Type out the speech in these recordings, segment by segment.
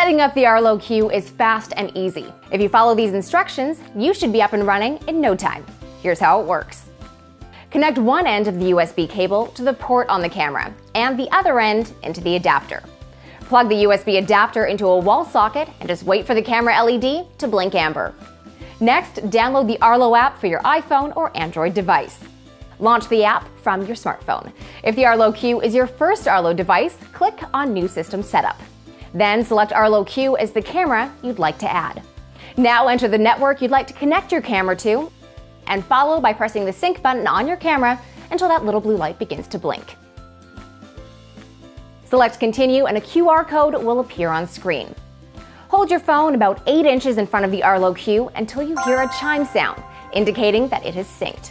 Setting up the Arlo Q is fast and easy. If you follow these instructions, you should be up and running in no time. Here's how it works. Connect one end of the USB cable to the port on the camera and the other end into the adapter. Plug the USB adapter into a wall socket and just wait for the camera LED to blink amber. Next, download the Arlo app for your iPhone or Android device. Launch the app from your smartphone. If the Arlo Q is your first Arlo device, click on New System Setup. Then select Arlo Q as the camera you'd like to add. Now enter the network you'd like to connect your camera to and follow by pressing the sync button on your camera until that little blue light begins to blink. Select Continue and a QR code will appear on screen. Hold your phone about 8 inches in front of the Arlo Q until you hear a chime sound, indicating that it is synced.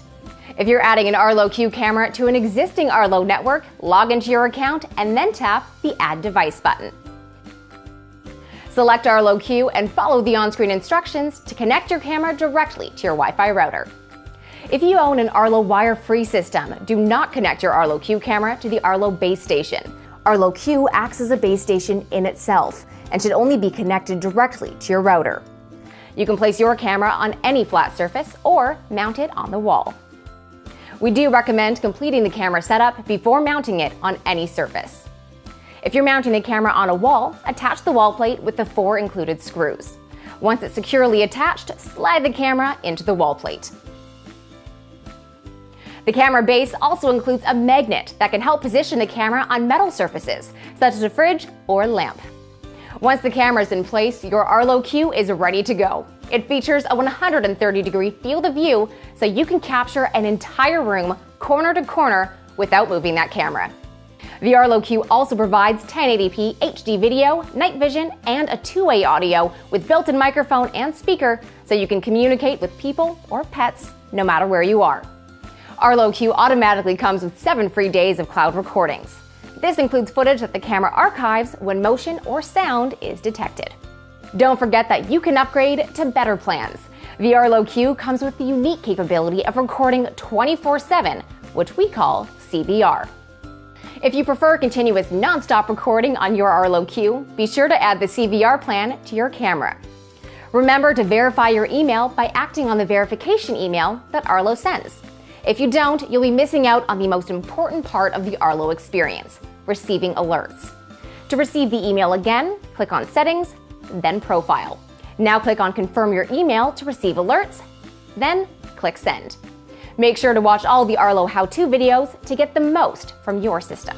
If you're adding an Arlo Q camera to an existing Arlo network, log into your account and then tap the Add Device button. Select Arlo Q and follow the on-screen instructions to connect your camera directly to your Wi-Fi router. If you own an Arlo wire-free system, do not connect your Arlo Q camera to the Arlo base station. Arlo Q acts as a base station in itself and should only be connected directly to your router. You can place your camera on any flat surface or mount it on the wall. We do recommend completing the camera setup before mounting it on any surface. If you're mounting a camera on a wall, attach the wall plate with the 4 included screws. Once it's securely attached, slide the camera into the wall plate. The camera base also includes a magnet that can help position the camera on metal surfaces, such as a fridge or lamp. Once the camera is in place, your Arlo Q is ready to go. It features a 130-degree field of view, so you can capture an entire room corner to corner without moving that camera. The Arlo Q also provides 1080p HD video, night vision, and a two-way audio with built-in microphone and speaker, so you can communicate with people or pets no matter where you are. Arlo Q automatically comes with 7 free days of cloud recordings. This includes footage that the camera archives when motion or sound is detected. Don't forget that you can upgrade to better plans. The Arlo Q comes with the unique capability of recording 24/7, which we call CVR. If you prefer continuous non-stop recording on your Arlo Q, be sure to add the CVR plan to your camera. Remember to verify your email by acting on the verification email that Arlo sends. If you don't, you'll be missing out on the most important part of the Arlo experience, receiving alerts. To receive the email again, click on Settings, then Profile. Now click on Confirm your email to receive alerts, then click Send. Make sure to watch all the Arlo how-to videos to get the most from your system.